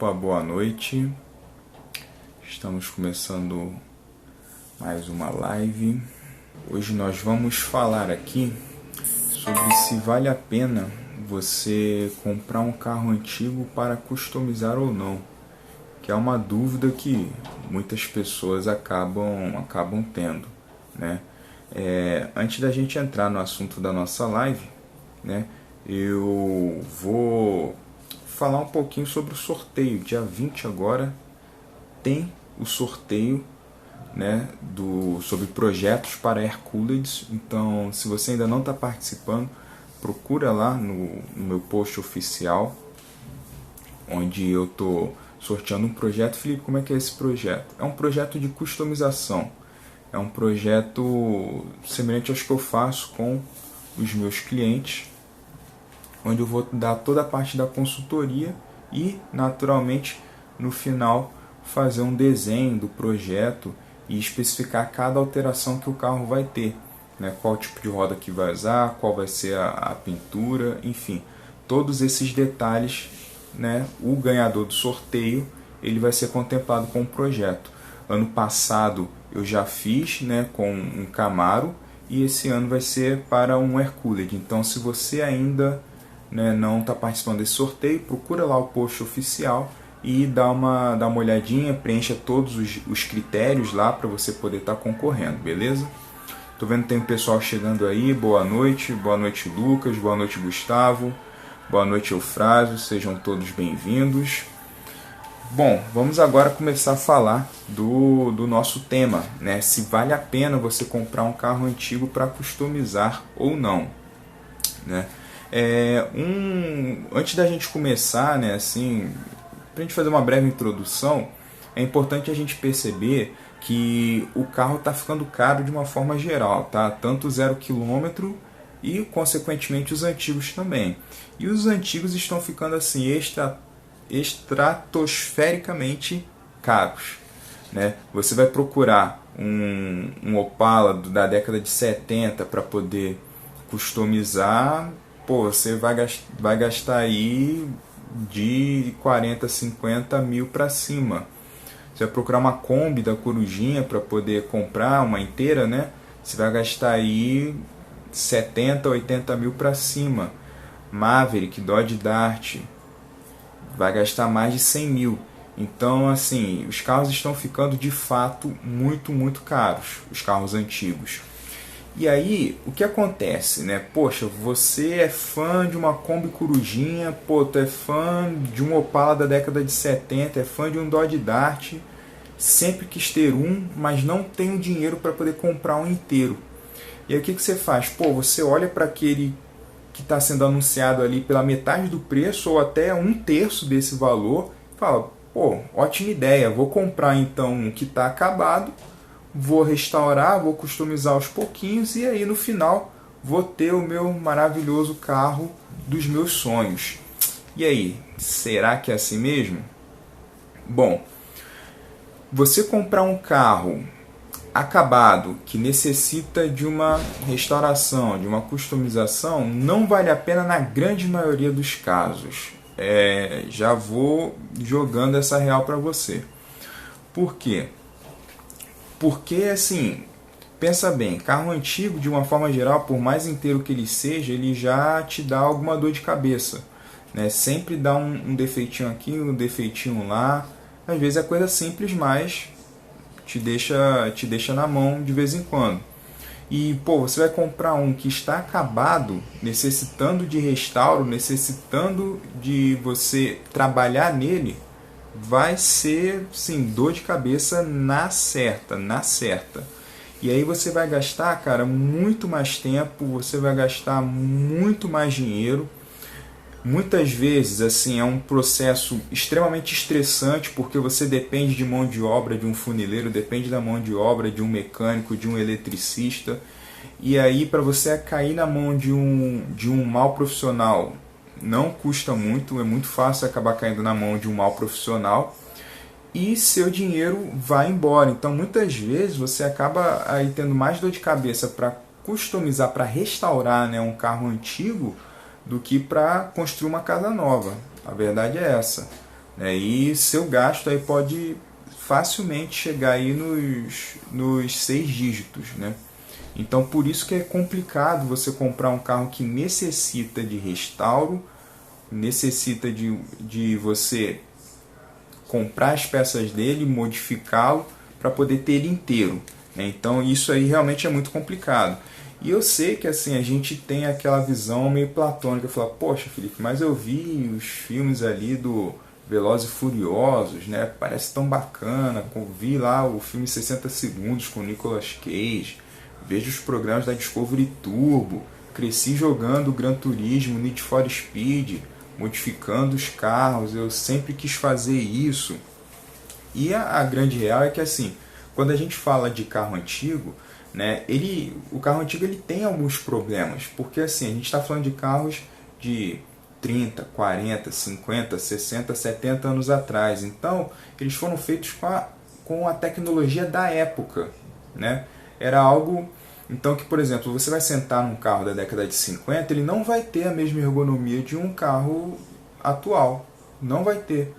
Opa, boa noite. Estamos começando mais uma live. Hoje nós vamos falar aqui sobre se vale a pena você comprar um carro antigo para customizar ou não, que é uma dúvida que muitas pessoas acabam tendo, né? Antes da gente entrar no assunto da nossa live, né, eu vou falar um pouquinho sobre o sorteio. Dia 20 agora tem o sorteio, né, sobre projetos para Air-Cooled. Então, se você ainda não está participando, procura lá no meu post oficial, onde eu estou sorteando um projeto. Felipe, como é que é esse projeto? É um projeto de customização. É um projeto semelhante aos que eu faço com os meus clientes, onde eu vou dar toda a parte da consultoria e, naturalmente, no final, fazer um desenho do projeto e especificar cada alteração que o carro vai ter, né? Qual tipo de roda que vai usar, qual vai ser a pintura, enfim, todos esses detalhes, né? O ganhador do sorteio ele vai ser contemplado com o projeto. Ano passado eu já fiz, né, com um Camaro, e esse ano vai ser para um Air-Cooled. Então, se você ainda, né, não está participando desse sorteio, procura lá o post oficial e dá uma olhadinha, preencha todos os critérios lá para você poder estar concorrendo, beleza? Tô vendo que tem um pessoal chegando aí. Boa noite Lucas, boa noite Gustavo, boa noite Eufrásio, sejam todos bem-vindos. Bom, vamos agora começar a falar do nosso tema, né? Se vale a pena você comprar um carro antigo para customizar ou não, né? Antes da gente começar, né, assim, para a gente fazer uma breve introdução, é importante a gente perceber que o carro está ficando caro de uma forma geral, tá? Tanto 0 km e, consequentemente, os antigos também. E os antigos estão ficando assim estratosfericamente caros, né? Você vai procurar um Opala da década de 70 para poder customizar, você vai gastar aí de 40, 50 mil para cima. Você vai procurar uma Kombi da Corujinha para poder comprar uma inteira, né? Você vai gastar aí 70, 80 mil para cima. Maverick, Dodge Dart, vai gastar mais de 100 mil. Então, assim, os carros estão ficando de fato muito, muito caros, os carros antigos. E aí, o que acontece, né? Poxa, você é fã de uma Kombi Corujinha, tu é fã de um Opala da década de 70, é fã de um Dodge Dart, sempre quis ter um, mas não tem o dinheiro para poder comprar um inteiro. E aí o que você faz? Você olha para aquele que está sendo anunciado ali pela metade do preço ou até 1/3 desse valor, fala, ótima ideia, vou comprar então um que está acabado, vou restaurar, vou customizar aos pouquinhos e aí no final vou ter o meu maravilhoso carro dos meus sonhos. E aí, será que é assim mesmo? Bom, você comprar um carro acabado, que necessita de uma restauração, de uma customização, não vale a pena na grande maioria dos casos. Já vou jogando essa real para você. Por quê? Porque, assim, pensa bem, carro antigo, de uma forma geral, por mais inteiro que ele seja, ele já te dá alguma dor de cabeça, né? Sempre dá um defeitinho aqui, um defeitinho lá. Às vezes é coisa simples, mas te deixa na mão de vez em quando. E, você vai comprar um que está acabado, necessitando de restauro, necessitando de você trabalhar nele, vai ser, sim, dor de cabeça na certa. E aí você vai gastar, cara, muito mais tempo, você vai gastar muito mais dinheiro. Muitas vezes, assim, é um processo extremamente estressante, porque você depende de mão de obra de um funileiro, depende da mão de obra de um mecânico, de um eletricista. E aí, para você cair na mão de um mau profissional, não custa muito, é muito fácil acabar caindo na mão de um mau profissional e seu dinheiro vai embora. Então, muitas vezes, você acaba aí tendo mais dor de cabeça para customizar, para restaurar, né, um carro antigo, do que para construir uma casa nova. A verdade é essa. né? E seu gasto aí pode facilmente chegar aí nos 6 dígitos, né? Então por isso que é complicado você comprar um carro que necessita de restauro, necessita de você comprar as peças dele, modificá-lo para poder ter ele inteiro, né? Então isso aí realmente é muito complicado. E eu sei que assim a gente tem aquela visão meio platônica, falar, poxa Felipe, mas eu vi os filmes ali do Velozes e Furiosos, né? Parece tão bacana, vi lá o filme 60 segundos com Nicolas Cage, vejo os programas da Discovery Turbo, cresci jogando Gran Turismo, Need for Speed, modificando os carros, eu sempre quis fazer isso. E a grande real é que assim, quando a gente fala de carro antigo, né, o carro antigo ele tem alguns problemas, porque assim, a gente está falando de carros de 30, 40, 50, 60, 70 anos atrás. Então, eles foram feitos com a tecnologia da época, né? Era algo... Então, que, por exemplo, você vai sentar num carro da década de 50, ele não vai ter a mesma ergonomia de um carro atual. Não vai ter.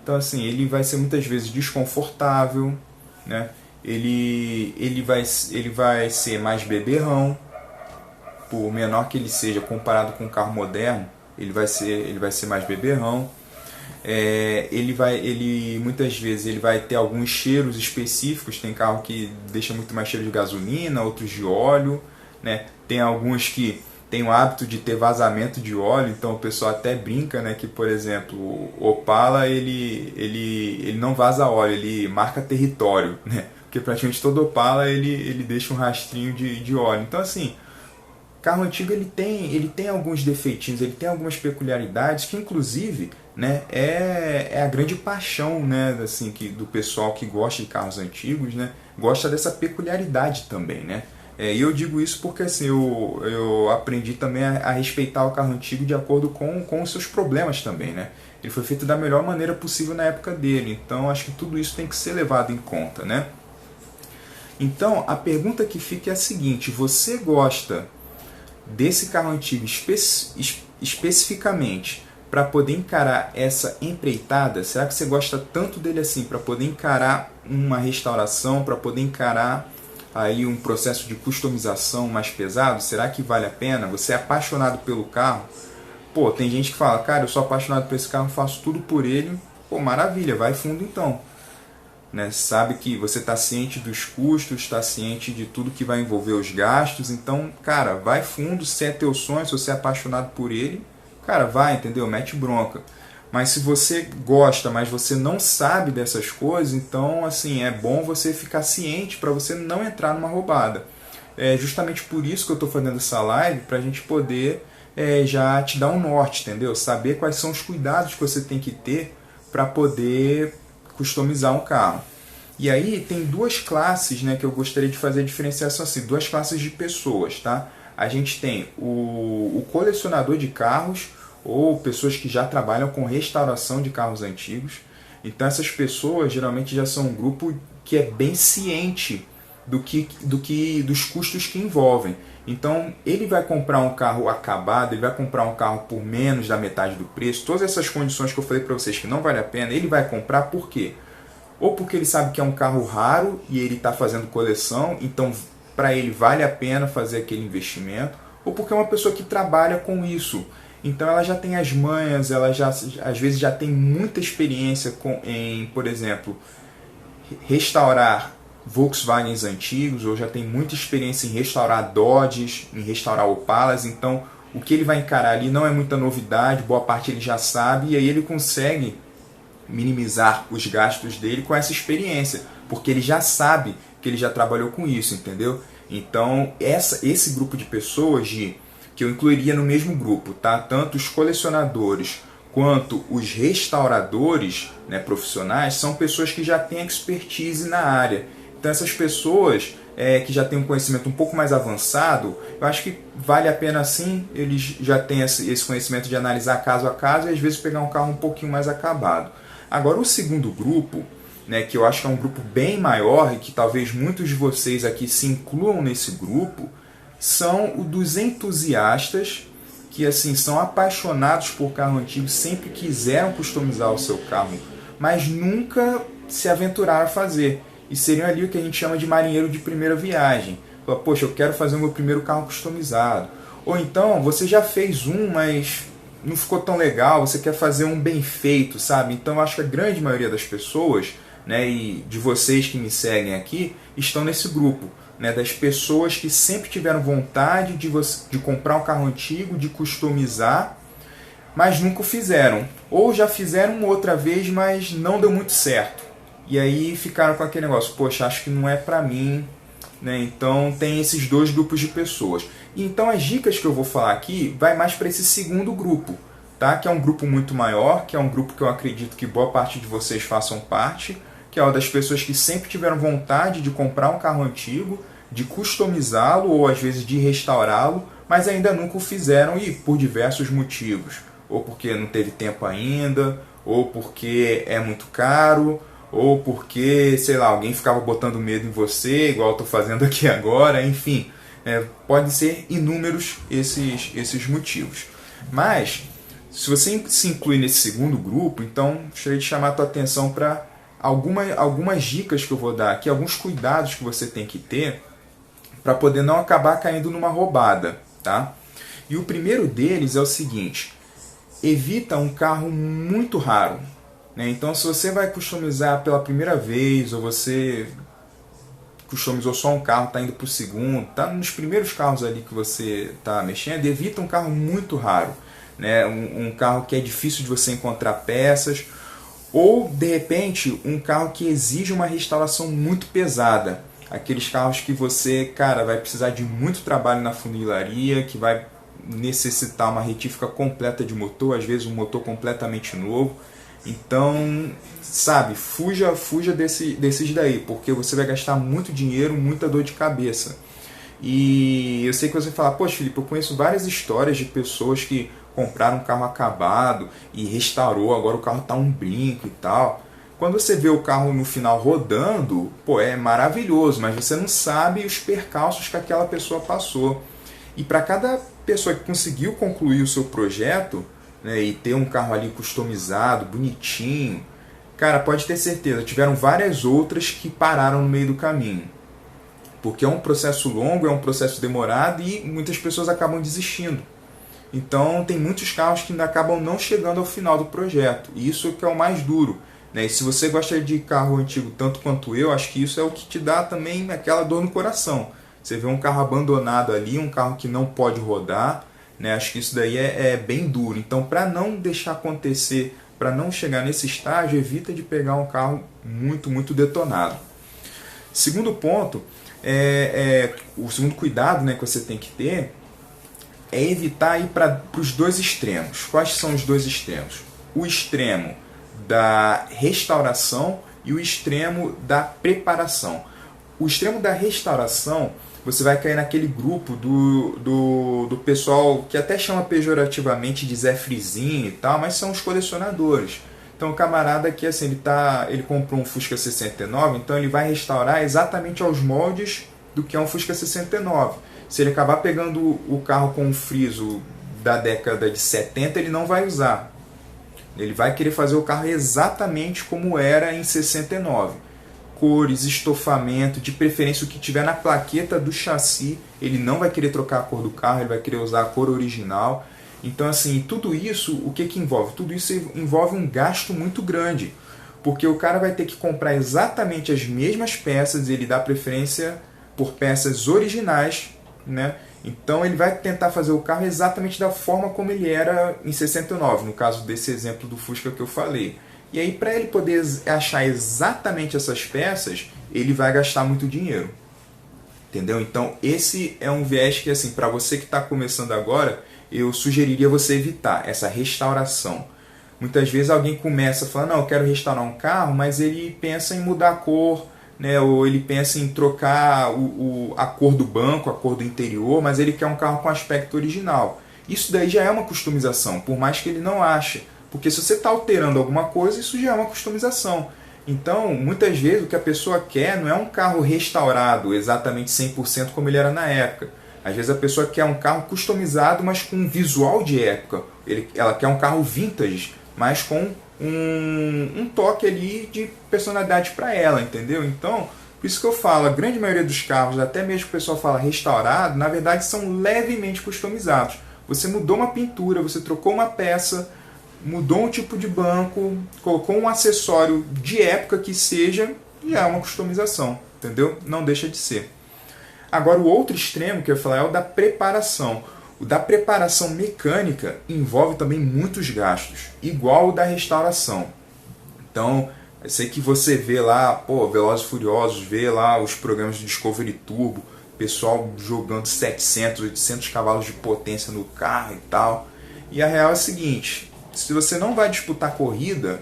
Então, assim, ele vai ser muitas vezes desconfortável, né? Ele vai ser mais beberrão, por menor que ele seja comparado com um carro moderno, ele vai ser mais beberrão. Muitas vezes ele vai ter alguns cheiros específicos. Tem carro que deixa muito mais cheiro de gasolina, outros de óleo, né? Tem alguns que tem o hábito de ter vazamento de óleo, então o pessoal até brinca, né, que, por exemplo, o Opala ele não vaza óleo, ele marca território, né? Porque praticamente todo Opala ele deixa um rastrinho de óleo. Então assim, carro antigo ele tem alguns defeitinhos, ele tem algumas peculiaridades que inclusive, né, é a grande paixão, né, assim, do pessoal que gosta de carros antigos, né, gosta dessa peculiaridade também, né. E eu digo isso porque assim, eu aprendi também a respeitar o carro antigo de acordo com os seus problemas também, né. Ele foi feito da melhor maneira possível na época dele, então acho que tudo isso tem que ser levado em conta, né. Então a pergunta que fica é a seguinte: você gosta desse carro antigo especificamente para poder encarar essa empreitada? Será que você gosta tanto dele assim para poder encarar uma restauração, para poder encarar aí um processo de customização mais pesado? Será que vale a pena? Você é apaixonado pelo carro? Pô, tem gente que fala, cara, eu sou apaixonado por esse carro, faço tudo por ele. Pô, maravilha, vai fundo então. Né? Sabe que você está ciente dos custos, está ciente de tudo que vai envolver os gastos, então, cara, vai fundo. Se é teu sonho, se você é apaixonado por ele, cara, vai, entendeu? Mete bronca. Mas se você gosta, mas você não sabe dessas coisas, então, assim, é bom você ficar ciente para você não entrar numa roubada. É justamente por isso que eu estou fazendo essa live, para a gente poder já te dar um norte, entendeu? Saber quais são os cuidados que você tem que ter para poder customizar um carro. E aí tem duas classes, né, que eu gostaria de fazer a diferenciação assim, duas classes de pessoas, tá? A gente tem o colecionador de carros, ou pessoas que já trabalham com restauração de carros antigos. Então essas pessoas geralmente já são um grupo que é bem ciente dos custos que envolvem. Então ele vai comprar um carro acabado, ele vai comprar um carro por menos da metade do preço. Todas essas condições que eu falei para vocês que não vale a pena, ele vai comprar por quê? Ou porque ele sabe que é um carro raro e ele está fazendo coleção, então para ele vale a pena fazer aquele investimento, ou porque é uma pessoa que trabalha com isso. Então ela já tem as manhas, ela já às vezes já tem muita experiência em, por exemplo, restaurar Volkswagens antigos, ou já tem muita experiência em restaurar Dodges, em restaurar Opalas. Então o que ele vai encarar ali não é muita novidade, boa parte ele já sabe, e aí ele consegue minimizar os gastos dele com essa experiência, porque ele já sabe que ele já trabalhou com isso, entendeu? Então esse grupo de pessoas que eu incluiria no mesmo grupo, tá? Tanto os colecionadores quanto os restauradores, né, profissionais, são pessoas que já têm expertise na área. Então essas pessoas que já têm um conhecimento um pouco mais avançado, eu acho que vale a pena sim, eles já têm esse conhecimento de analisar caso a caso e às vezes pegar um carro um pouquinho mais acabado. Agora o segundo grupo, né, que eu acho que é um grupo bem maior e que talvez muitos de vocês aqui se incluam nesse grupo, são o dos entusiastas que assim são apaixonados por carro antigo, sempre quiseram customizar o seu carro, mas nunca se aventuraram a fazer. E seriam ali o que a gente chama de marinheiro de primeira viagem. Fala, poxa, eu quero fazer o meu primeiro carro customizado. Ou então, você já fez um, mas não ficou tão legal, você quer fazer um bem feito, sabe? Então eu acho que a grande maioria das pessoas, né, e de vocês que me seguem aqui, estão nesse grupo, né, das pessoas que sempre tiveram vontade de comprar um carro antigo, de customizar, mas nunca o fizeram. Ou já fizeram uma outra vez, mas não deu muito certo. E aí ficaram com aquele negócio, poxa, acho que não é pra mim, né? Então tem esses dois grupos de pessoas. Então as dicas que eu vou falar aqui vai mais para esse segundo grupo, tá? Que é um grupo muito maior, que é um grupo que eu acredito que boa parte de vocês façam parte, que é o das pessoas que sempre tiveram vontade de comprar um carro antigo, de customizá-lo ou às vezes de restaurá-lo, mas ainda nunca o fizeram e por diversos motivos. Ou porque não teve tempo ainda, ou porque é muito caro, ou porque, sei lá, alguém ficava botando medo em você, igual eu estou fazendo aqui agora, enfim. Podem ser inúmeros esses motivos. Mas, se você se inclui nesse segundo grupo, então gostaria de chamar a tua atenção para algumas dicas que eu vou dar aqui, alguns cuidados que você tem que ter para poder não acabar caindo numa roubada, tá? E o primeiro deles é o seguinte: evita um carro muito raro. Então, se você vai customizar pela primeira vez, ou você customizou só um carro, está indo para o segundo, está nos primeiros carros ali que você está mexendo, evita um carro muito raro, né? Um carro que é difícil de você encontrar peças, ou, de repente, um carro que exige uma restauração muito pesada. Aqueles carros que você, cara, vai precisar de muito trabalho na funilaria, que vai necessitar uma retífica completa de motor, às vezes um motor completamente novo. Então, sabe, fuja desses daí, porque você vai gastar muito dinheiro, muita dor de cabeça. E eu sei que você fala, poxa, Felipe, eu conheço várias histórias de pessoas que compraram um carro acabado e restaurou, agora o carro tá um brinco e tal. Quando você vê o carro no final rodando, pô, é maravilhoso, mas você não sabe os percalços que aquela pessoa passou. E para cada pessoa que conseguiu concluir o seu projeto, né, e ter um carro ali customizado, bonitinho, cara, pode ter certeza, tiveram várias outras que pararam no meio do caminho. Porque é um processo longo, é um processo demorado e muitas pessoas acabam desistindo. Então tem muitos carros que ainda acabam não chegando ao final do projeto. E isso que é o mais duro, né? E se você gosta de carro antigo tanto quanto eu, acho que isso é o que te dá também aquela dor no coração. Você vê um carro abandonado ali, um carro que não pode rodar, né? Acho que isso daí é bem duro. Então, para não deixar acontecer, para não chegar nesse estágio, evita de pegar um carro muito, muito detonado. Segundo ponto, o segundo cuidado, né, que você tem que ter é evitar ir para os dois extremos. Quais são os dois extremos? O extremo da restauração e o extremo da preparação. O extremo da restauração, você vai cair naquele grupo do pessoal que até chama pejorativamente de Zé Frizinho e tal, mas são os colecionadores. Então o camarada que assim, ele comprou um Fusca 69, então ele vai restaurar exatamente aos moldes do que é um Fusca 69. Se ele acabar pegando o carro com um friso da década de 70, ele não vai usar. Ele vai querer fazer o carro exatamente como era em 69. Cores, estofamento, de preferência o que tiver na plaqueta do chassi, ele não vai querer trocar a cor do carro, ele vai querer usar a cor original. Então, assim, tudo isso, o que envolve? Tudo isso envolve um gasto muito grande, porque o cara vai ter que comprar exatamente as mesmas peças, ele dá preferência por peças originais, né? Então ele vai tentar fazer o carro exatamente da forma como ele era em 69, no caso desse exemplo do Fusca que eu falei. E aí, para ele poder achar exatamente essas peças, ele vai gastar muito dinheiro. Entendeu? Então, esse é um viés que, assim, para você que está começando agora, eu sugeriria você evitar essa restauração. Muitas vezes alguém começa a falar, não, eu quero restaurar um carro, mas ele pensa em mudar a cor, né? Ou ele pensa em trocar a cor do banco, a cor do interior, mas ele quer um carro com aspecto original. Isso daí já é uma customização, por mais que ele não ache. Porque se você está alterando alguma coisa, isso já é uma customização. Então, muitas vezes, o que a pessoa quer não é um carro restaurado exatamente 100% como ele era na época. Às vezes a pessoa quer um carro customizado, mas com um visual de época. Ela quer um carro vintage, mas com um toque ali de personalidade para ela, entendeu? Então, por isso que eu falo, a grande maioria dos carros, até mesmo que o pessoal fala restaurado, na verdade são levemente customizados. Você mudou uma pintura, você trocou uma peça, mudou um tipo de banco, colocou um acessório de época que seja, já é uma customização, entendeu? Não deixa de ser. Agora, o outro extremo que eu ia falar é o da preparação. O da preparação mecânica envolve também muitos gastos, igual o da restauração. Então, eu sei que você vê lá, Velozes e Furiosos, vê lá os programas de Discovery Turbo, pessoal jogando 700, 800 cavalos de potência no carro e tal. E a real é a seguinte, se você não vai disputar corrida,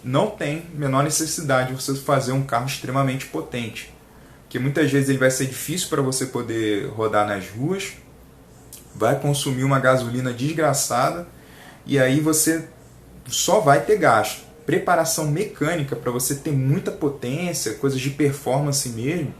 não tem a menor necessidade de você fazer um carro extremamente potente. Porque muitas vezes ele vai ser difícil para você poder rodar nas ruas, vai consumir uma gasolina desgraçada e aí você só vai ter gasto. Preparação mecânica para você ter muita potência, coisas de performance mesmo,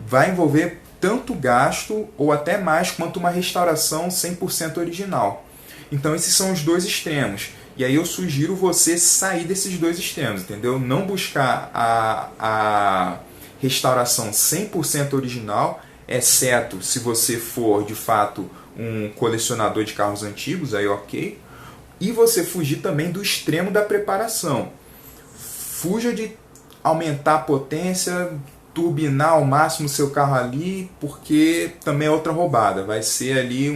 vai envolver tanto gasto ou até mais quanto uma restauração 100% original. Então esses são os dois extremos. E aí eu sugiro você sair desses dois extremos, entendeu? Não buscar a restauração 100% original, exceto se você for de fato um colecionador de carros antigos, aí ok. E você fugir também do extremo da preparação. Fuja de aumentar a potência, turbinar ao máximo o seu carro ali, porque também é outra roubada. Vai ser ali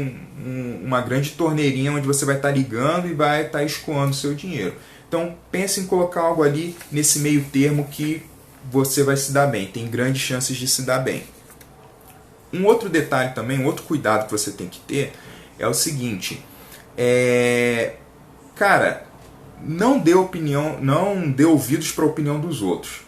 uma grande torneirinha onde você vai estar ligando e vai estar escoando o seu dinheiro. Então pense em colocar algo ali nesse meio termo que você vai se dar bem, tem grandes chances de se dar bem. Um outro detalhe também, um outro cuidado que você tem que ter é o seguinte, cara, não dê opinião, não dê ouvidos para a opinião dos outros.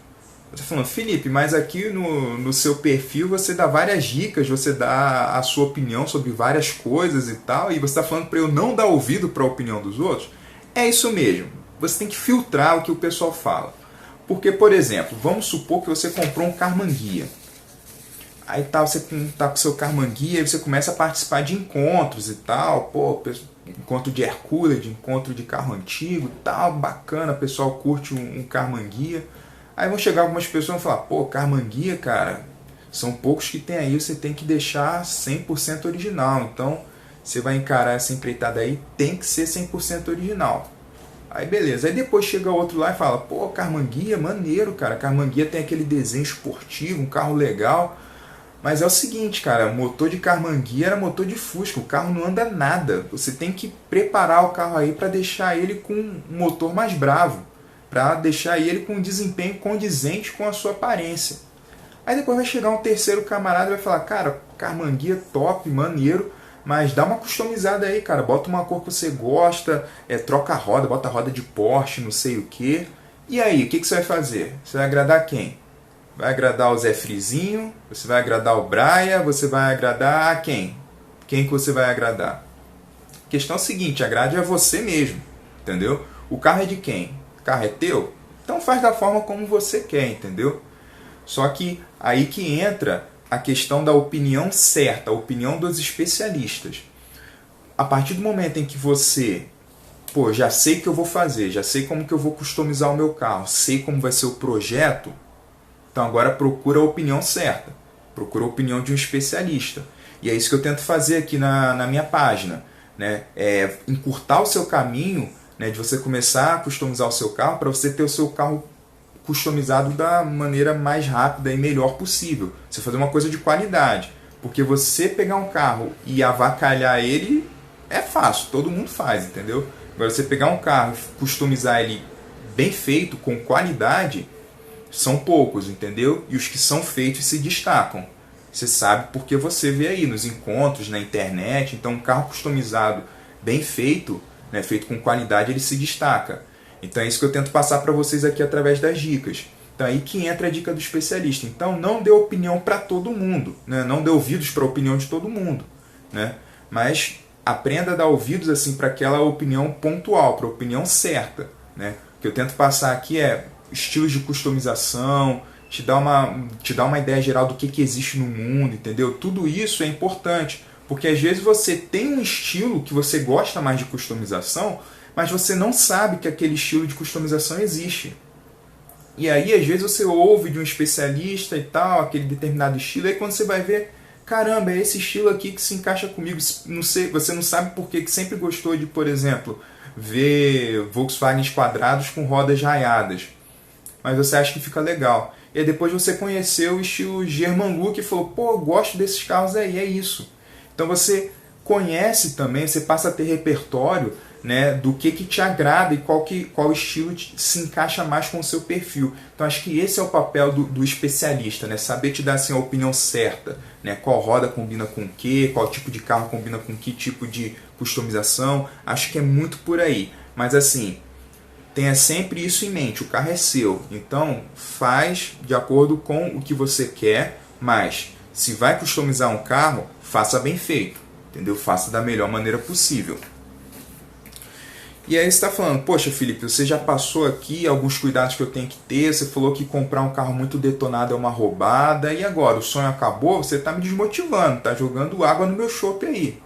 Você está falando, Felipe, mas aqui no seu perfil você dá várias dicas, você dá a sua opinião sobre várias coisas e tal, e você está falando para eu não dar ouvido para a opinião dos outros? É isso mesmo, você tem que filtrar o que o pessoal fala. Porque, por exemplo, vamos supor que você comprou um Karmann Ghia. Aí você tá com o seu Karmann Ghia e você começa a participar de encontros e tal, encontro de Hercules, de encontro de carro antigo e tal, bacana, o pessoal curte um Karmann Ghia. Aí vão chegar algumas pessoas e falar, Karmann Ghia, cara, são poucos que tem aí, você tem que deixar 100% original. Então, você vai encarar essa empreitada aí, tem que ser 100% original. Aí beleza, aí depois chega outro lá e fala, Karmann Ghia, maneiro, cara, Karmann Ghia tem aquele desenho esportivo, um carro legal. Mas é o seguinte, cara, motor de Karmann Ghia era motor de Fusca, o carro não anda nada. Você tem que preparar o carro aí para deixar ele com um motor mais bravo, para deixar ele com um desempenho condizente com a sua aparência. Aí depois vai chegar um terceiro camarada e vai falar, cara, Karmann Ghia top, maneiro, mas dá uma customizada aí, cara, bota uma cor que você gosta, troca a roda, bota a roda de Porsche, não sei o que. E aí, o que você vai fazer? Você vai agradar quem? Vai agradar o Zé Frizinho? Você vai agradar o Braia? Você vai agradar a quem? Quem que você vai agradar? A questão é a seguinte, agrade a você mesmo, entendeu? O carro é de quem? O carro é teu? Então faz da forma como você quer, entendeu? Só que aí que entra a questão da opinião certa, a opinião dos especialistas. A partir do momento em que você, já sei o que eu vou fazer, já sei como que eu vou customizar o meu carro, sei como vai ser o projeto, então agora procura a opinião certa, procura a opinião de um especialista. E é isso que eu tento fazer aqui na minha página, né? Encurtar o seu caminho, né, de você começar a customizar o seu carro para você ter o seu carro customizado da maneira mais rápida e melhor possível. Você fazer uma coisa de qualidade. Porque você pegar um carro e avacalhar ele é fácil, todo mundo faz, entendeu? Agora você pegar um carro e customizar ele bem feito, com qualidade, são poucos, entendeu? E os que são feitos se destacam. Você sabe porque você vê aí nos encontros, na internet. Então um carro customizado, bem feito, né, feito com qualidade, ele se destaca. Então é isso que eu tento passar para vocês aqui através das dicas. Então aí que entra a dica do especialista. Então não dê opinião para todo mundo, né? Não dê ouvidos para a opinião de todo mundo, né? Mas aprenda a dar ouvidos assim para aquela opinião pontual, para a opinião certa, né? O que eu tento passar aqui é estilos de customização, te dá uma ideia geral do que existe no mundo, entendeu? Tudo isso é importante, porque às vezes você tem um estilo que você gosta mais de customização, mas você não sabe que aquele estilo de customização existe. E aí, às vezes, você ouve de um especialista e tal, aquele determinado estilo, e aí quando você vai ver, caramba, é esse estilo aqui que se encaixa comigo. Não sei, você não sabe por que sempre gostou de, por exemplo, ver Volkswagen quadrados com rodas raiadas. Mas você acha que fica legal. E aí depois você conheceu o estilo German-Look e falou, pô, eu gosto desses carros aí, é isso. Então você conhece também, você passa a ter repertório, né, do que te agrada e qual estilo se encaixa mais com o seu perfil. Então acho que esse é o papel do especialista, né, saber te dar assim, a opinião certa, né, qual roda combina com o que, qual tipo de carro combina com que tipo de customização. Acho que é muito por aí. Mas assim, tenha sempre isso em mente, o carro é seu, então faz de acordo com o que você quer, mas se vai customizar um carro, faça bem feito, entendeu? Faça da melhor maneira possível. E aí você está falando, poxa Felipe, você já passou aqui alguns cuidados que eu tenho que ter, você falou que comprar um carro muito detonado é uma roubada, e agora, o sonho acabou? Você está me desmotivando, está jogando água no meu chope aí.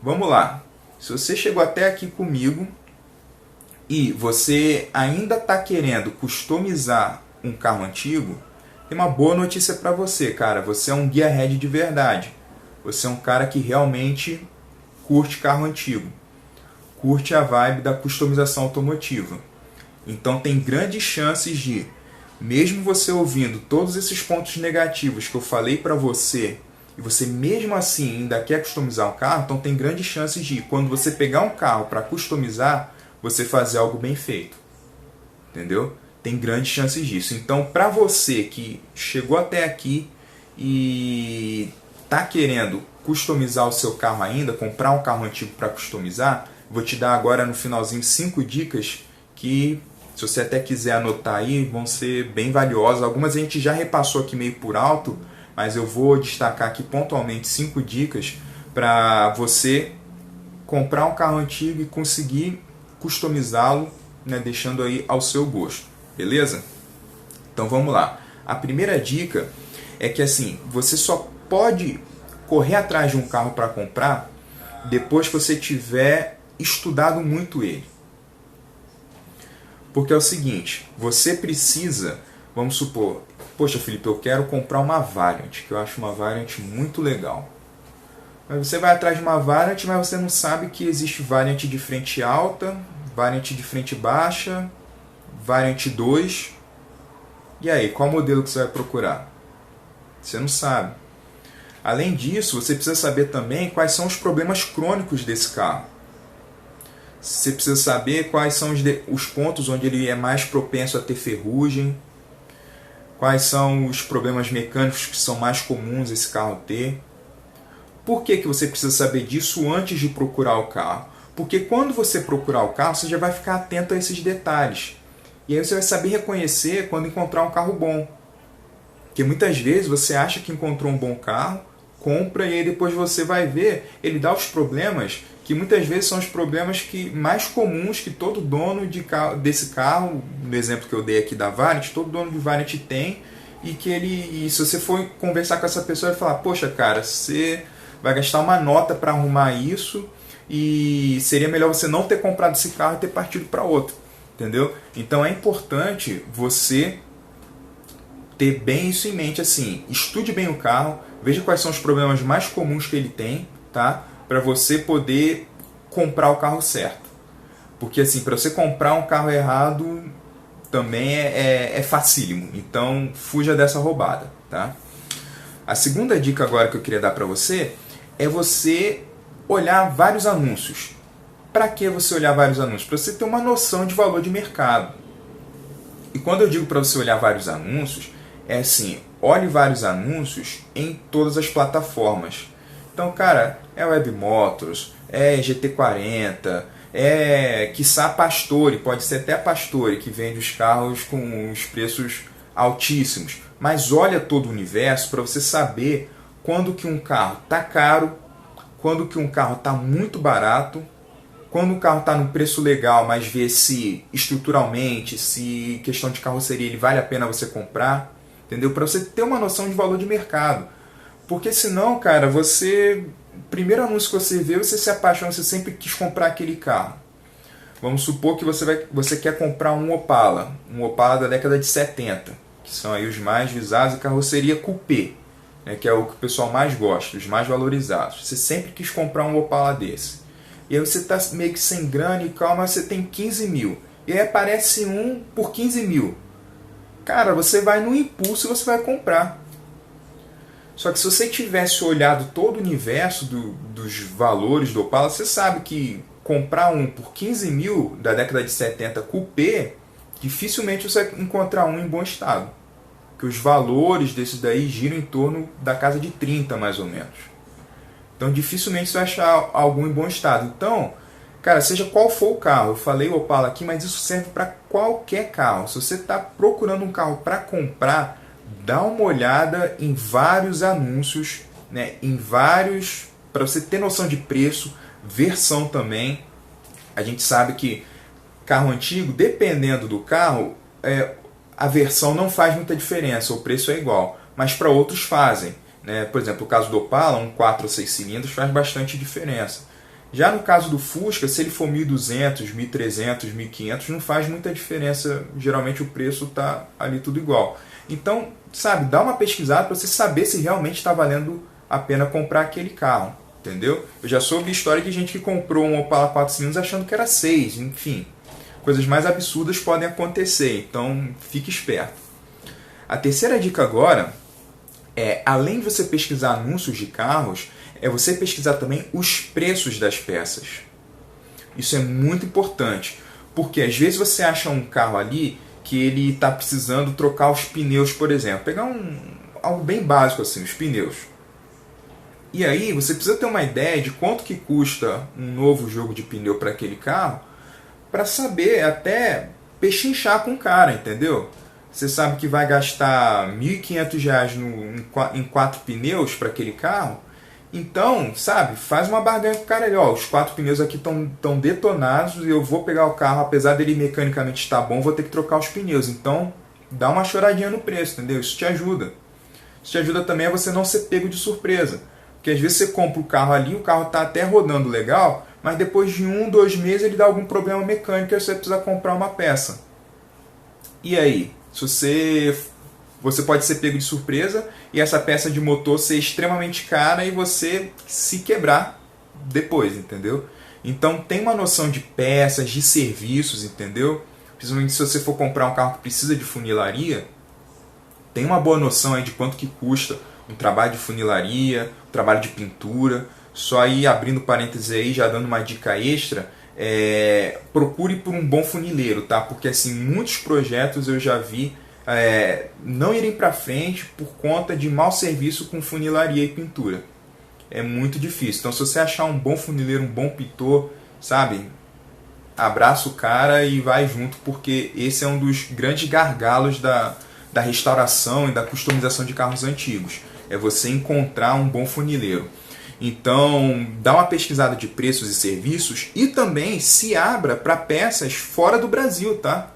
Vamos lá, se você chegou até aqui comigo e você ainda está querendo customizar um carro antigo, tem uma boa notícia para você, cara, você é um gearhead de verdade, você é um cara que realmente curte carro antigo. Curte a vibe da customização automotiva. Então tem grandes chances de, mesmo você ouvindo todos esses pontos negativos que eu falei para você, e você mesmo assim ainda quer customizar um carro, então tem grandes chances de, quando você pegar um carro para customizar, você fazer algo bem feito. Entendeu? Tem grandes chances disso. Então para você que chegou até aqui e está querendo customizar o seu carro ainda, comprar um carro antigo para customizar, vou te dar agora no finalzinho 5 dicas que, se você até quiser anotar aí, vão ser bem valiosas. Algumas a gente já repassou aqui meio por alto, mas eu vou destacar aqui pontualmente 5 dicas para você comprar um carro antigo e conseguir customizá-lo, né, deixando aí ao seu gosto. Beleza? Então vamos lá. A primeira dica é que assim, você só pode correr atrás de um carro para comprar depois que você tiver estudado muito ele. Porque é o seguinte, você precisa, vamos supor, poxa Felipe, eu quero comprar uma Variant, que eu acho uma Variant muito legal. Mas você vai atrás de uma Variant, mas você não sabe que existe Variant de frente alta, Variant de frente baixa, Variant 2. E aí, qual modelo que você vai procurar? Você não sabe. Além disso, você precisa saber também quais são os problemas crônicos desse carro. Você precisa saber quais são os pontos onde ele é mais propenso a ter ferrugem, quais são os problemas mecânicos que são mais comuns esse carro ter. Por que você precisa saber disso antes de procurar o carro? Porque quando você procurar o carro, você já vai ficar atento a esses detalhes. E aí você vai saber reconhecer quando encontrar um carro bom. Porque muitas vezes você acha que encontrou um bom carro, compra e aí depois você vai ver, ele dá os problemas que muitas vezes são os problemas mais comuns que todo dono desse carro, no exemplo que eu dei aqui da Variant, todo dono de Variant tem, e se você for conversar com essa pessoa e falar, poxa cara, você vai gastar uma nota para arrumar isso e seria melhor você não ter comprado esse carro e ter partido para outro, entendeu? Então é importante você ter bem isso em mente, assim, estude bem o carro, veja quais são os problemas mais comuns que ele tem, tá? Para você poder comprar o carro certo. Porque assim, para você comprar um carro errado também é facílimo. Então fuja dessa roubada, tá? A segunda dica agora que eu queria dar para você é você olhar vários anúncios. Para que você olhar vários anúncios? Para você ter uma noção de valor de mercado. E quando eu digo para você olhar vários anúncios, é assim, olhe vários anúncios em todas as plataformas. Então, cara, é Webmotors, é GT40, quiçá Pastore, pode ser até a Pastore, que vende os carros com os preços altíssimos. Mas olha todo o universo para você saber quando que um carro está caro, quando que um carro está muito barato, quando o carro está no preço legal, mas ver se estruturalmente, se questão de carroceria, ele vale a pena você comprar. entendeu? Para você ter uma noção de valor de mercado. Porque senão, cara, primeiro anúncio que você vê, você se apaixona, você sempre quis comprar aquele carro. Vamos supor que você quer comprar um Opala da década de 70, que são aí os mais visados, a carroceria coupé, né, que é o que o pessoal mais gosta, os mais valorizados. Você sempre quis comprar um Opala desse. E aí você está meio que sem grana e calma, você tem 15 mil. E aí aparece um por 15 mil. Cara, você vai no impulso e você vai comprar. Só que se você tivesse olhado todo o universo dos valores do Opala, você sabe que comprar um por 15 mil da década de 70 coupé, dificilmente você vai encontrar um em bom estado. Porque os valores desses daí giram em torno da casa de 30 mais ou menos. Então dificilmente você vai achar algum em bom estado. Então, cara, seja qual for o carro, eu falei o Opala aqui, mas isso serve para qualquer carro. Se você está procurando um carro para comprar, dá uma olhada em vários anúncios, né, para você ter noção de preço, versão também. A gente sabe que carro antigo, dependendo do carro, a versão não faz muita diferença, o preço é igual, mas para outros fazem, né? Por exemplo, o caso do Opala, um 4 ou 6 cilindros faz bastante diferença. Já no caso do Fusca, se ele for 1.200, 1.300, 1.500, não faz muita diferença, geralmente o preço está ali tudo igual. Então, sabe, dá uma pesquisada para você saber se realmente está valendo a pena comprar aquele carro, entendeu? Eu já soube história de gente que comprou um Opala 4 cilindros achando que era 6, enfim. Coisas mais absurdas podem acontecer, então fique esperto. A terceira dica agora além de você pesquisar anúncios de carros, é você pesquisar também os preços das peças. Isso é muito importante, porque às vezes você acha um carro ali que ele está precisando trocar os pneus, por exemplo. Pegar algo bem básico assim, os pneus. E aí você precisa ter uma ideia de quanto que custa um novo jogo de pneu para aquele carro, para saber até pechinchar com o cara, entendeu? Você sabe que vai gastar R$ 1.500 em 4 pneus para aquele carro, então, sabe, faz uma barganha com o cara ali, ó, os 4 pneus aqui estão detonados e eu vou pegar o carro, apesar dele mecanicamente estar bom, vou ter que trocar os pneus. Então, dá uma choradinha no preço, entendeu? Isso te ajuda. Isso te ajuda também a você não ser pego de surpresa. Porque às vezes você compra o carro ali, o carro está até rodando legal, mas depois de 1, 2 meses ele dá algum problema mecânico e você precisa comprar uma peça. E aí? Se você pode ser pego de surpresa e essa peça de motor ser extremamente cara e você se quebrar depois, entendeu? Então tem uma noção de peças, de serviços, entendeu? Principalmente se você for comprar um carro que precisa de funilaria, tem uma boa noção aí de quanto que custa um trabalho de funilaria, um trabalho de pintura. Só aí abrindo parênteses aí, já dando uma dica extra, procure por um bom funileiro, tá? Porque assim, muitos projetos eu já vi não irem para frente por conta de mau serviço com funilaria e pintura. É muito difícil. Então se você achar um bom funileiro, um bom pintor, sabe, abraça o cara e vai junto, porque esse é um dos grandes gargalos da restauração e da customização de carros antigos. É você encontrar um bom funileiro. Então, dá uma pesquisada de preços e serviços e também se abra para peças fora do Brasil, tá?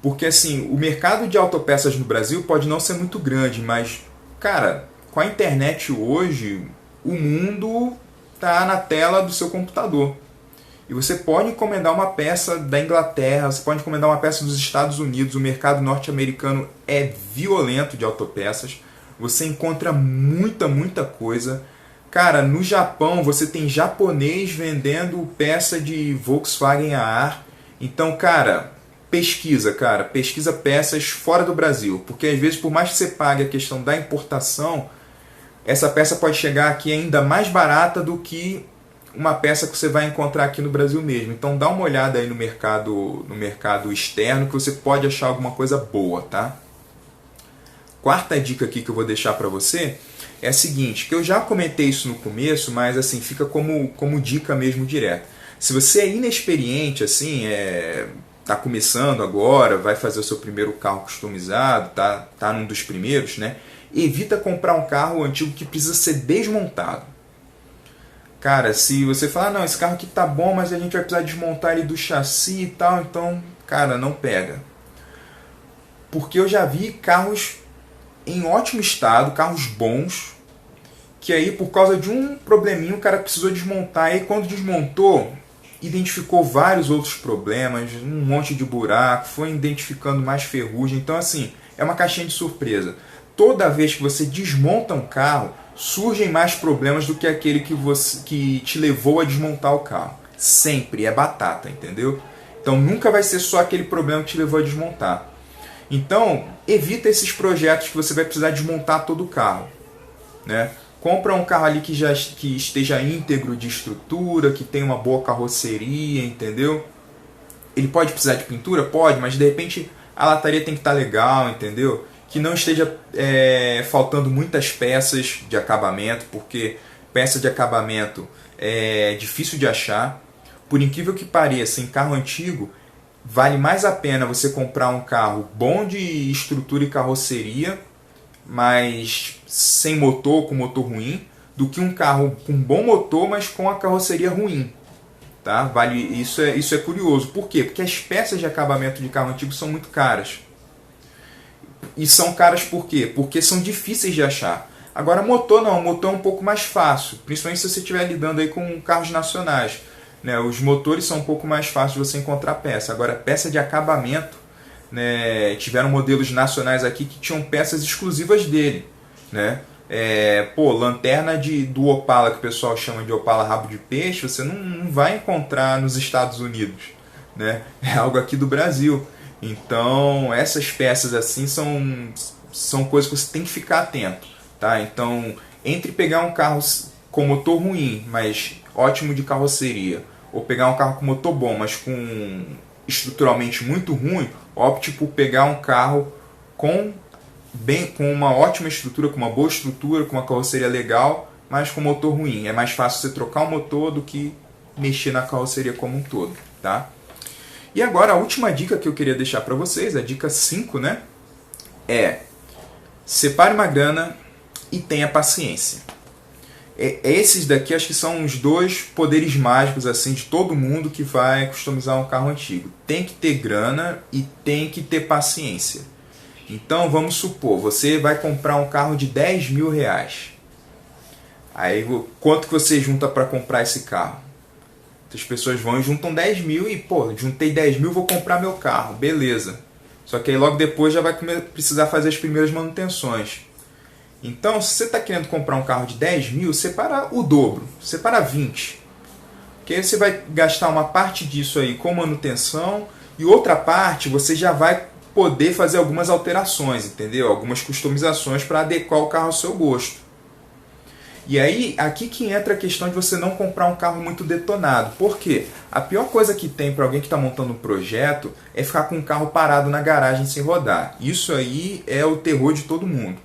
Porque assim, o mercado de autopeças no Brasil pode não ser muito grande, mas, cara, com a internet hoje, o mundo tá na tela do seu computador. E você pode encomendar uma peça da Inglaterra, você pode encomendar uma peça dos Estados Unidos, o mercado norte-americano é violento de autopeças, você encontra muita coisa. Cara, no Japão você tem japonês vendendo peça de Volkswagen a ar. Então, cara, pesquisa peças fora do Brasil, porque às vezes por mais que você pague a questão da importação, essa peça pode chegar aqui ainda mais barata do que uma peça que você vai encontrar aqui no Brasil mesmo. Então dá uma olhada aí no mercado externo que você pode achar alguma coisa boa, tá? Quarta dica aqui que eu vou deixar para você é a seguinte, que eu já comentei isso no começo, mas assim, fica como dica mesmo direta. Se você é inexperiente, assim, tá começando agora, vai fazer o seu primeiro carro customizado, tá num dos primeiros, né? Evita comprar um carro antigo que precisa ser desmontado. Cara, se você falar, não, esse carro aqui tá bom, mas a gente vai precisar desmontar ele do chassi e tal, então, cara, não pega. Porque eu já vi carros em ótimo estado, carros bons, que aí por causa de um probleminha o cara precisou desmontar, e quando desmontou, identificou vários outros problemas, um monte de buraco, foi identificando mais ferrugem. Então assim, é uma caixinha de surpresa. Toda vez que você desmonta um carro, surgem mais problemas do que aquele que te levou a desmontar o carro. Sempre é batata, entendeu? Então nunca vai ser só aquele problema que te levou a desmontar. Então evita esses projetos que você vai precisar desmontar todo o carro, né? Compra um carro ali que esteja íntegro de estrutura, que tenha uma boa carroceria, entendeu? Ele pode precisar de pintura? Pode, mas de repente a lataria tem que estar legal, entendeu? Que não esteja faltando muitas peças de acabamento, porque peça de acabamento é difícil de achar. Por incrível que pareça, em carro antigo, vale mais a pena você comprar um carro bom de estrutura e carroceria, mas sem motor, com motor ruim, do que um carro com bom motor, mas com a carroceria ruim. Tá? Isso é curioso. Por quê? Porque as peças de acabamento de carro antigo são muito caras. E são caras por quê? Porque são difíceis de achar. Agora motor não, motor é um pouco mais fácil, principalmente se você estiver lidando aí com carros nacionais, né? Os motores são um pouco mais fáceis de você encontrar peça. Agora peça de acabamento, né? Tiveram modelos nacionais aqui que tinham peças exclusivas dele, né? Lanterna do Opala, que o pessoal chama de Opala rabo de peixe, você não vai encontrar nos Estados Unidos, né? É algo aqui do Brasil. Então essas peças assim são coisas que você tem que ficar atento, tá? Então entre pegar um carro com motor ruim, mas ótimo de carroceria, ou pegar um carro com motor bom, mas com estruturalmente muito ruim, opte por pegar um carro com uma ótima estrutura, com uma boa estrutura, com uma carroceria legal, mas com motor ruim. É mais fácil você trocar o motor do que mexer na carroceria como um todo, tá? E agora a última dica que eu queria deixar para vocês, a dica 5, né? Separe uma grana e tenha paciência. Esses daqui acho que são os dois poderes mágicos assim de todo mundo que vai customizar um carro antigo. Tem que ter grana e tem que ter paciência. Então vamos supor, você vai comprar um carro de 10 mil reais. Aí quanto que você junta para comprar esse carro? As pessoas vão e juntam 10 mil e, juntei 10 mil, vou comprar meu carro, beleza. Só que aí logo depois já vai precisar fazer as primeiras manutenções. Então, se você está querendo comprar um carro de 10 mil, separa o dobro, separa 20. Porque aí você vai gastar uma parte disso aí com manutenção e outra parte você já vai poder fazer algumas alterações, entendeu? Algumas customizações para adequar o carro ao seu gosto. E aí, aqui que entra a questão de você não comprar um carro muito detonado. Por quê? A pior coisa que tem para alguém que está montando um projeto é ficar com um carro parado na garagem sem rodar. Isso aí é o terror de todo mundo.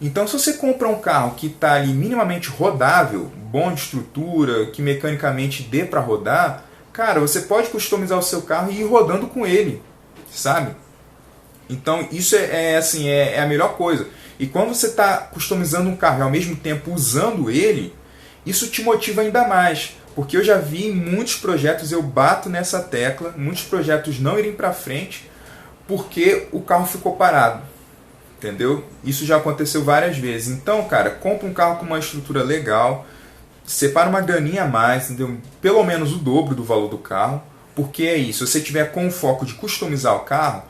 Então, se você compra um carro que está ali minimamente rodável, bom de estrutura, que mecanicamente dê para rodar, cara, você pode customizar o seu carro e ir rodando com ele, sabe? Então, isso é a melhor coisa. E quando você está customizando um carro e ao mesmo tempo usando ele, isso te motiva ainda mais. Porque eu já vi em muitos projetos, eu bato nessa tecla, muitos projetos não irem para frente porque o carro ficou parado. Entendeu? Isso já aconteceu várias vezes. Então, cara, compra um carro com uma estrutura legal, separa uma graninha a mais, entendeu? Pelo menos o dobro do valor do carro. Porque é isso, se você tiver com o foco de customizar o carro,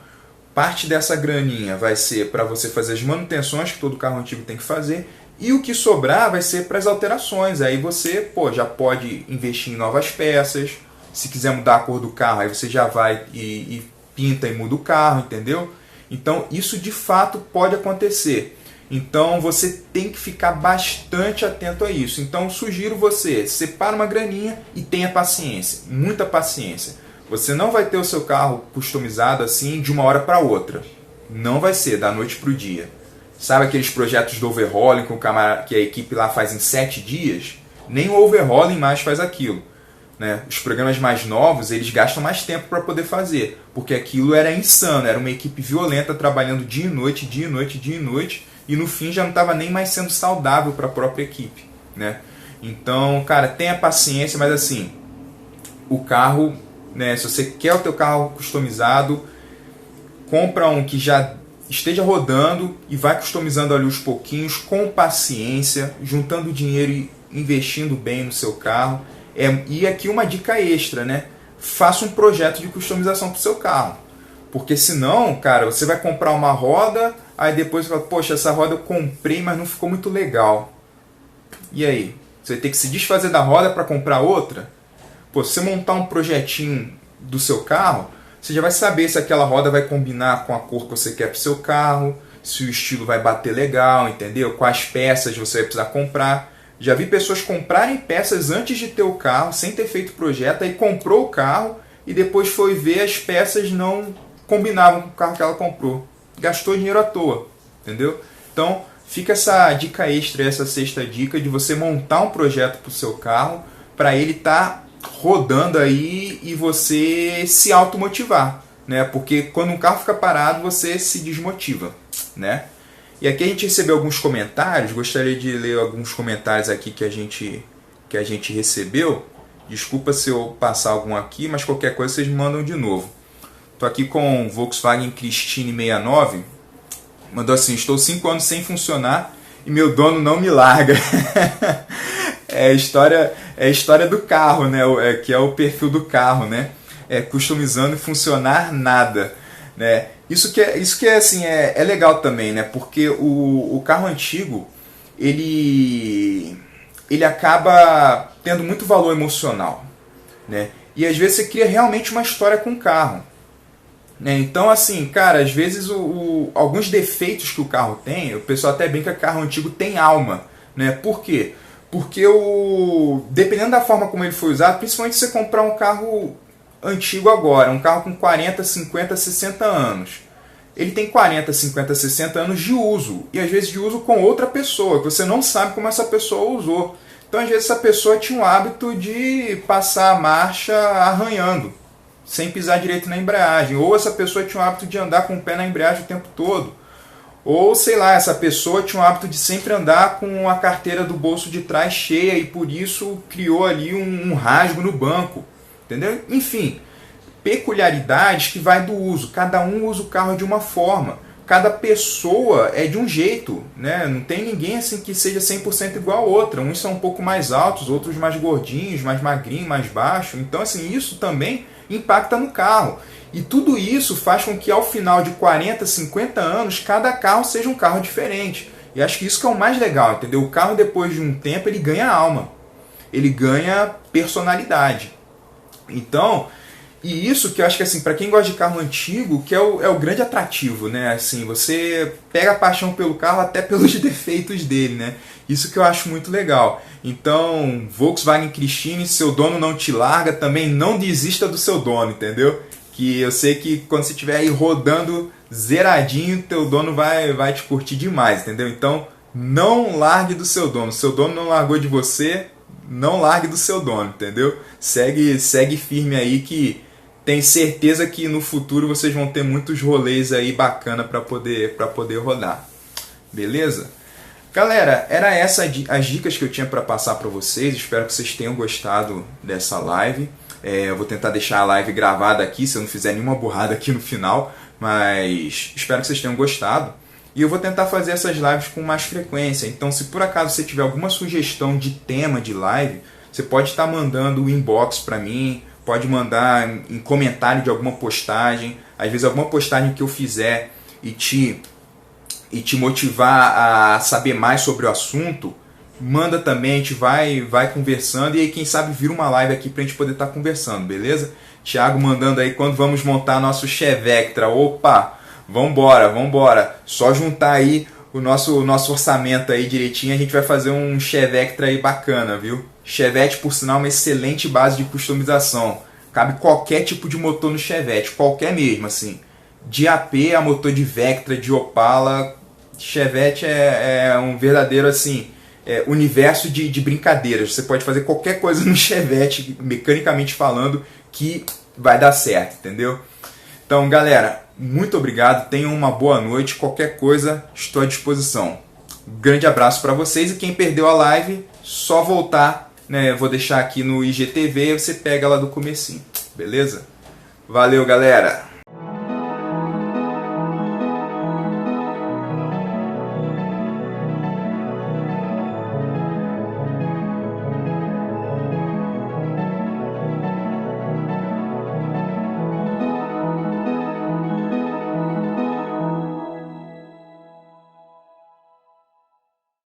parte dessa graninha vai ser para você fazer as manutenções que todo carro antigo tem que fazer, e o que sobrar vai ser para as alterações. Aí você já pode investir em novas peças. Se quiser mudar a cor do carro, aí você já vai e pinta e muda o carro, entendeu? Então isso de fato pode acontecer. Então você tem que ficar bastante atento a isso. Então sugiro você, separa uma graninha e tenha paciência, muita paciência. Você não vai ter o seu carro customizado assim de uma hora para outra. Não vai ser da noite para o dia. Sabe aqueles projetos do overhauling que a equipe lá faz em 7 dias? Nem o overhauling mais faz aquilo. Né? Os programas mais novos, eles gastam mais tempo para poder fazer. Porque aquilo era insano. Era uma equipe violenta trabalhando dia e noite, dia e noite, dia e noite. E no fim já não estava nem mais sendo saudável para a própria equipe. Né? Então, cara, tenha paciência, mas assim, o carro... Né, se você quer o teu carro customizado, compra um que já esteja rodando e vai customizando ali aos pouquinhos, com paciência, juntando dinheiro e investindo bem no seu carro. E aqui uma dica extra, né? Faça um projeto de customização para o seu carro. Porque senão, cara, você vai comprar uma roda, aí depois você fala, poxa, essa roda eu comprei, mas não ficou muito legal. E aí? Você vai ter que se desfazer da roda para comprar outra? Pô, se você montar um projetinho do seu carro, você já vai saber se aquela roda vai combinar com a cor que você quer para o seu carro, se o estilo vai bater legal, entendeu? Quais peças você vai precisar comprar. Já vi pessoas comprarem peças antes de ter o carro, sem ter feito o projeto, aí comprou o carro e depois foi ver as peças não combinavam com o carro que ela comprou. Gastou dinheiro à toa, entendeu? Então, fica essa dica extra, essa sexta dica de você montar um projeto para o seu carro, para ele estar rodando aí e você se automotivar, né? Porque quando um carro fica parado, você se desmotiva, né? E aqui a gente recebeu alguns comentários, gostaria de ler alguns comentários aqui que a gente recebeu. Desculpa se eu passar algum aqui, mas qualquer coisa vocês me mandam de novo. Estou aqui com o Volkswagen Christine 69, mandou assim: estou 5 anos sem funcionar e meu dono não me larga. É a história do carro, né? Que é o perfil do carro, né? Customizando e funcionar nada, né? Isso que é assim, é legal também, né? Porque o carro antigo, ele acaba tendo muito valor emocional, né? E às vezes você cria realmente uma história com o carro, né? Então, assim, cara, às vezes alguns defeitos que o carro tem, o pessoal até brinca que carro antigo tem alma, né? Por quê? Porque dependendo da forma como ele foi usado, principalmente se você comprar um carro antigo agora, um carro com 40, 50, 60 anos. Ele tem 40, 50, 60 anos de uso, e às vezes de uso com outra pessoa, que você não sabe como essa pessoa usou. Então às vezes essa pessoa tinha o hábito de passar a marcha arranhando, sem pisar direito na embreagem, ou essa pessoa tinha o hábito de andar com o pé na embreagem o tempo todo. Ou, sei lá, essa pessoa tinha o hábito de sempre andar com a carteira do bolso de trás cheia e por isso criou ali um rasgo no banco. Entendeu? Enfim, peculiaridades que vai do uso. Cada um usa o carro de uma forma. Cada pessoa é de um jeito, né? Não tem ninguém assim que seja 100% igual a outra. Uns são um pouco mais altos, outros mais gordinhos, mais magrinhos, mais baixos. Então, assim, isso também impacta no carro. E tudo isso faz com que ao final de 40, 50 anos, cada carro seja um carro diferente. E acho que isso que é o mais legal, entendeu? O carro, depois de um tempo, ele ganha alma. Ele ganha personalidade. Então, e isso que eu acho que, assim, para quem gosta de carro antigo, que é o grande atrativo, né? Assim, você pega a paixão pelo carro até pelos defeitos dele, né? Isso que eu acho muito legal. Então, Volkswagen Christine, seu dono não te larga, também não desista do seu dono, entendeu? Que eu sei que quando você estiver aí rodando zeradinho, teu dono vai te curtir demais, entendeu? Então, não largue do seu dono. Seu dono não largou de você, não largue do seu dono, entendeu? Segue firme aí, que tenho certeza que no futuro vocês vão ter muitos rolês aí bacana para poder rodar. Beleza? Galera, era essa as dicas que eu tinha para passar para vocês. Espero que vocês tenham gostado dessa live. Eu vou tentar deixar a live gravada aqui, se eu não fizer nenhuma burrada aqui no final, mas espero que vocês tenham gostado. E eu vou tentar fazer essas lives com mais frequência. Então, se por acaso você tiver alguma sugestão de tema de live, você pode estar mandando o inbox para mim, pode mandar em comentário de alguma postagem. Às vezes alguma postagem que eu fizer e te motivar a saber mais sobre o assunto, manda também, a gente vai conversando e aí quem sabe vira uma live aqui pra gente poder estar conversando, beleza? Thiago mandando aí quando vamos montar nosso Chevectra. Opa, vambora. Só juntar aí o nosso orçamento aí direitinho, a gente vai fazer um Chevectra aí bacana, viu? Chevette, por sinal, é uma excelente base de customização. Cabe qualquer tipo de motor no Chevette, qualquer mesmo, assim. De AP a motor de Vectra, de Opala, Chevette é um verdadeiro, assim, universo de brincadeiras. Você pode fazer qualquer coisa no Chevette, mecanicamente falando, que vai dar certo, entendeu? Então, galera, muito obrigado, tenham uma boa noite, qualquer coisa, estou à disposição. Um grande abraço para vocês e quem perdeu a live, só voltar, né? Vou deixar aqui no IGTV e você pega lá do comecinho, beleza? Valeu, galera!